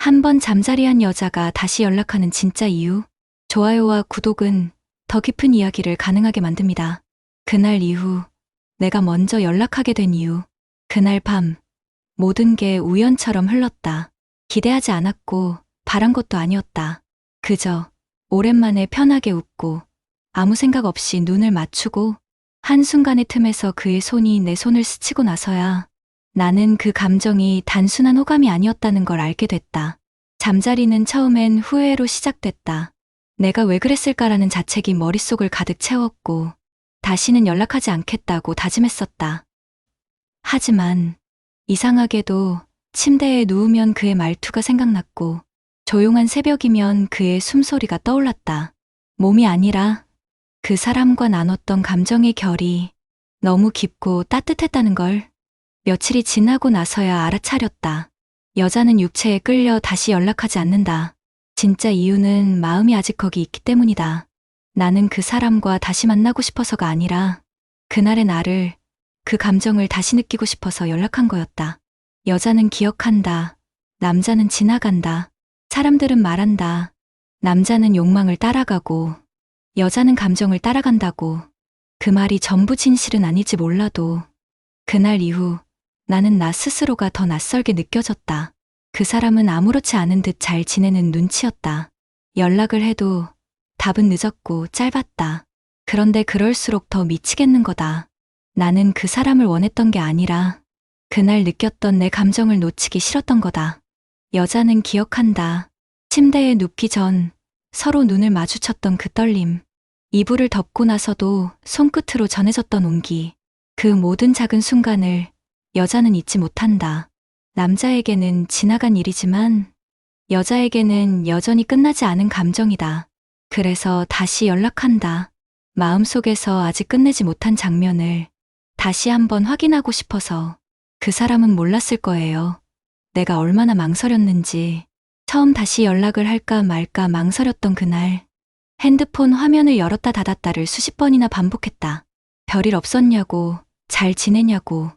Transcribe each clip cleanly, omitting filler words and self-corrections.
한 번 잠자리한 여자가 다시 연락하는 진짜 이유. 좋아요와 구독은 더 깊은 이야기를 가능하게 만듭니다. 그날 이후 내가 먼저 연락하게 된 이유. 그날 밤 모든 게 우연처럼 흘렀다. 기대하지 않았고 바란 것도 아니었다. 그저 오랜만에 편하게 웃고 아무 생각 없이 눈을 맞추고 한순간의 틈에서 그의 손이 내 손을 스치고 나서야 나는 그 감정이 단순한 호감이 아니었다는 걸 알게 됐다. 잠자리는 처음엔 후회로 시작됐다. 내가 왜 그랬을까라는 자책이 머릿속을 가득 채웠고 다시는 연락하지 않겠다고 다짐했었다. 하지만 이상하게도 침대에 누우면 그의 말투가 생각났고 조용한 새벽이면 그의 숨소리가 떠올랐다. 몸이 아니라 그 사람과 나눴던 감정의 결이 너무 깊고 따뜻했다는 걸 며칠이 지나고 나서야 알아차렸다. 여자는 육체에 끌려 다시 연락하지 않는다. 진짜 이유는 마음이 아직 거기 있기 때문이다. 나는 그 사람과 다시 만나고 싶어서가 아니라 그날의 나를, 그 감정을 다시 느끼고 싶어서 연락한 거였다. 여자는 기억한다. 남자는 지나간다. 사람들은 말한다. 남자는 욕망을 따라가고 여자는 감정을 따라간다고. 그 말이 전부 진실은 아닐지 몰라도 그날 이후 나는 나 스스로가 더 낯설게 느껴졌다. 그 사람은 아무렇지 않은 듯 잘 지내는 눈치였다. 연락을 해도 답은 늦었고 짧았다. 그런데 그럴수록 더 미치겠는 거다. 나는 그 사람을 원했던 게 아니라 그날 느꼈던 내 감정을 놓치기 싫었던 거다. 여자는 기억한다. 침대에 눕기 전 서로 눈을 마주쳤던 그 떨림. 이불을 덮고 나서도 손끝으로 전해졌던 온기. 그 모든 작은 순간을 여자는 잊지 못한다. 남자에게는 지나간 일이지만 여자에게는 여전히 끝나지 않은 감정이다. 그래서 다시 연락한다. 마음속에서 아직 끝내지 못한 장면을 다시 한번 확인하고 싶어서. 그 사람은 몰랐을 거예요. 내가 얼마나 망설였는지. 처음 다시 연락을 할까 말까 망설였던 그날. 핸드폰 화면을 열었다 닫았다를 수십 번이나 반복했다. 별일 없었냐고, 잘 지내냐고.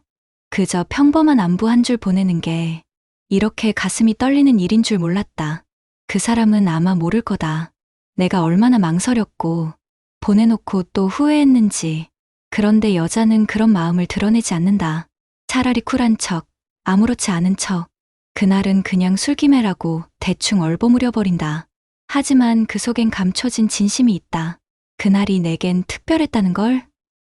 그저 평범한 안부 한 줄 보내는 게 이렇게 가슴이 떨리는 일인 줄 몰랐다. 그 사람은 아마 모를 거다. 내가 얼마나 망설였고 보내놓고 또 후회했는지. 그런데 여자는 그런 마음을 드러내지 않는다. 차라리 쿨한 척, 아무렇지 않은 척. 그날은 그냥 술기매라고 대충 얼버무려 버린다. 하지만 그 속엔 감춰진 진심이 있다. 그날이 내겐 특별했다는 걸?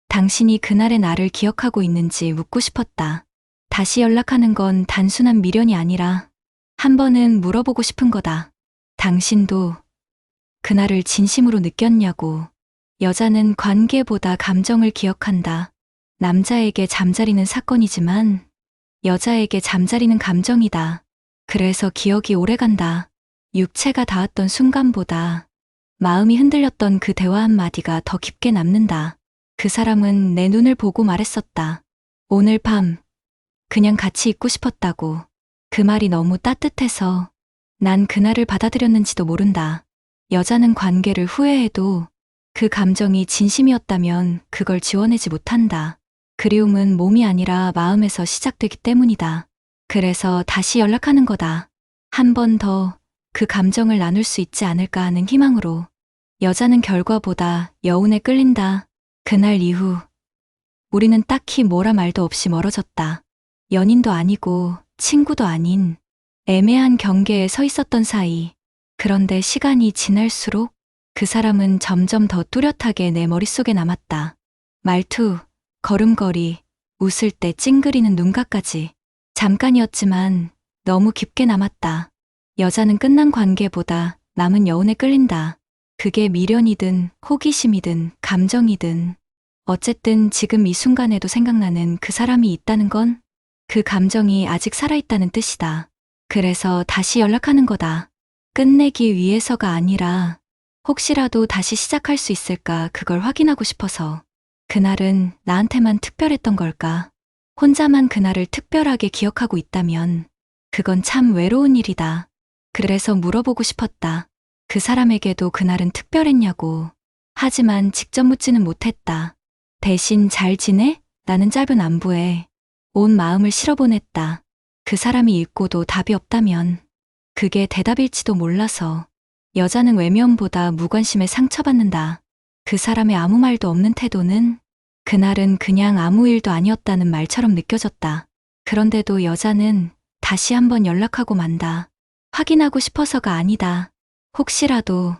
당신이 그날의 나를 기억하고 있는지 묻고 싶었다. 다시 연락하는 건 단순한 미련이 아니라 한 번은 물어보고 싶은 거다. 당신도 그날을 진심으로 느꼈냐고. 여자는 관계보다 감정을 기억한다. 남자에게 잠자리는 사건이지만 여자에게 잠자리는 감정이다. 그래서 기억이 오래간다. 육체가 닿았던 순간보다 마음이 흔들렸던 그 대화 한마디가 더 깊게 남는다. 그 사람은 내 눈을 보고 말했었다. 오늘 밤 그냥 같이 있고 싶었다고. 그 말이 너무 따뜻해서 난 그날을 받아들였는지도 모른다. 여자는 관계를 후회해도 그 감정이 진심이었다면 그걸 지워내지 못한다. 그리움은 몸이 아니라 마음에서 시작되기 때문이다. 그래서 다시 연락하는 거다. 한 번 더 그 감정을 나눌 수 있지 않을까 하는 희망으로. 여자는 결과보다 여운에 끌린다. 그날 이후 우리는 딱히 뭐라 말도 없이 멀어졌다. 연인도 아니고 친구도 아닌 애매한 경계에 서 있었던 사이. 그런데 시간이 지날수록 그 사람은 점점 더 뚜렷하게 내 머릿속에 남았다. 말투, 걸음걸이, 웃을 때 찡그리는 눈가까지. 잠깐이었지만 너무 깊게 남았다. 여자는 끝난 관계보다 남은 여운에 끌린다. 그게 미련이든 호기심이든 감정이든 어쨌든 지금 이 순간에도 생각나는 그 사람이 있다는 건 그 감정이 아직 살아있다는 뜻이다. 그래서 다시 연락하는 거다. 끝내기 위해서가 아니라 혹시라도 다시 시작할 수 있을까 그걸 확인하고 싶어서. 그날은 나한테만 특별했던 걸까? 혼자만 그날을 특별하게 기억하고 있다면 그건 참 외로운 일이다. 그래서 물어보고 싶었다. 그 사람에게도 그날은 특별했냐고. 하지만 직접 묻지는 못했다. 대신 잘 지내? 라는 짧은 안부에 온 마음을 실어보냈다. 그 사람이 읽고도 답이 없다면 그게 대답일지도 몰라서. 여자는 외면보다 무관심에 상처받는다. 그 사람의 아무 말도 없는 태도는 그날은 그냥 아무 일도 아니었다는 말처럼 느껴졌다. 그런데도 여자는 다시 한번 연락하고 만다. 확인하고 싶어서가 아니다. 혹시라도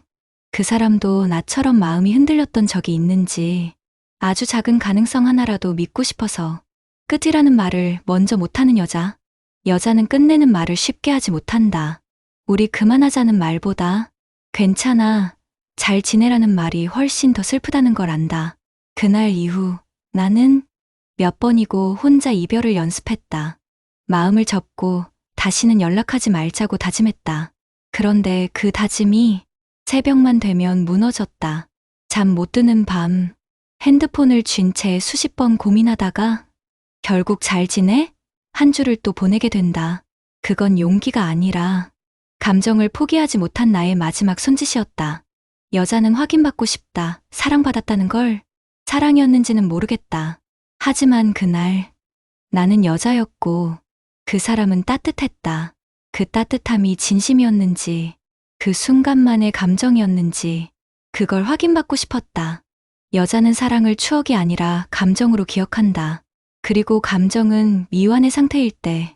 그 사람도 나처럼 마음이 흔들렸던 적이 있는지 아주 작은 가능성 하나라도 믿고 싶어서. 끝이라는 말을 먼저 못하는 여자. 여자는 끝내는 말을 쉽게 하지 못한다. 우리 그만하자는 말보다 괜찮아, 잘 지내라는 말이 훨씬 더 슬프다는 걸 안다. 그날 이후 나는 몇 번이고 혼자 이별을 연습했다. 마음을 접고 다시는 연락하지 말자고 다짐했다. 그런데 그 다짐이 새벽만 되면 무너졌다. 잠 못 드는 밤, 핸드폰을 쥔 채 수십 번 고민하다가 결국 잘 지내? 한 줄을 또 보내게 된다. 그건 용기가 아니라 감정을 포기하지 못한 나의 마지막 손짓이었다. 여자는 확인받고 싶다. 사랑받았다는 걸. 사랑이었는지는 모르겠다. 하지만 그날 나는 여자였고 그 사람은 따뜻했다. 그 따뜻함이 진심이었는지 그 순간만의 감정이었는지 그걸 확인받고 싶었다. 여자는 사랑을 추억이 아니라 감정으로 기억한다. 그리고 감정은 미완의 상태일 때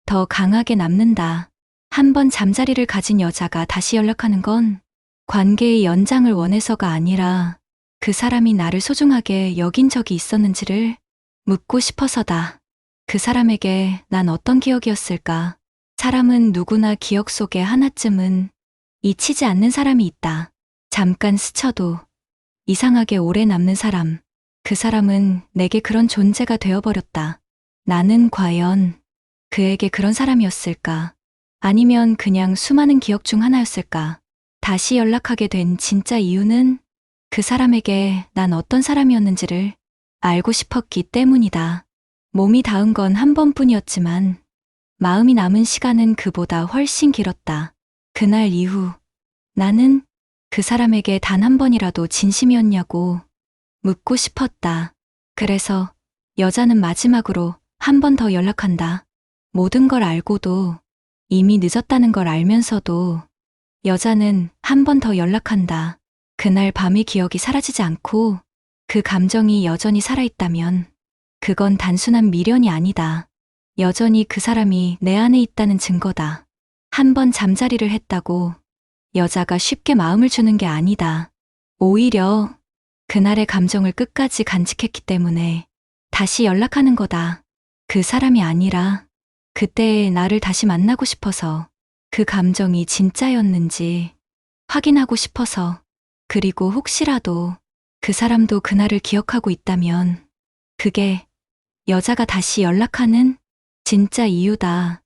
더 강하게 남는다. 한 번 잠자리를 가진 여자가 다시 연락하는 건 관계의 연장을 원해서가 아니라 그 사람이 나를 소중하게 여긴 적이 있었는지를 묻고 싶어서다. 그 사람에게 난 어떤 기억이었을까? 사람은 누구나 기억 속에 하나쯤은 잊히지 않는 사람이 있다. 잠깐 스쳐도 이상하게 오래 남는 사람. 그 사람은 내게 그런 존재가 되어버렸다. 나는 과연 그에게 그런 사람이었을까? 아니면 그냥 수많은 기억 중 하나였을까? 다시 연락하게 된 진짜 이유는 그 사람에게 난 어떤 사람이었는지를 알고 싶었기 때문이다. 몸이 닿은 건 한 번뿐이었지만 마음이 남은 시간은 그보다 훨씬 길었다. 그날 이후 나는 그 사람에게 단 한 번이라도 진심이었냐고 묻고 싶었다. 그래서 여자는 마지막으로 한 번 더 연락한다. 모든 걸 알고도 이미 늦었다는 걸 알면서도 여자는 한 번 더 연락한다. 그날 밤의 기억이 사라지지 않고 그 감정이 여전히 살아있다면 그건 단순한 미련이 아니다. 여전히 그 사람이 내 안에 있다는 증거다. 한 번 잠자리를 했다고 여자가 쉽게 마음을 주는 게 아니다. 오히려 그날의 감정을 끝까지 간직했기 때문에 다시 연락하는 거다. 그 사람이 아니라 그때의 나를 다시 만나고 싶어서, 그 감정이 진짜였는지 확인하고 싶어서, 그리고 혹시라도 그 사람도 그날을 기억하고 있다면 그게 여자가 다시 연락하는 진짜 이유다.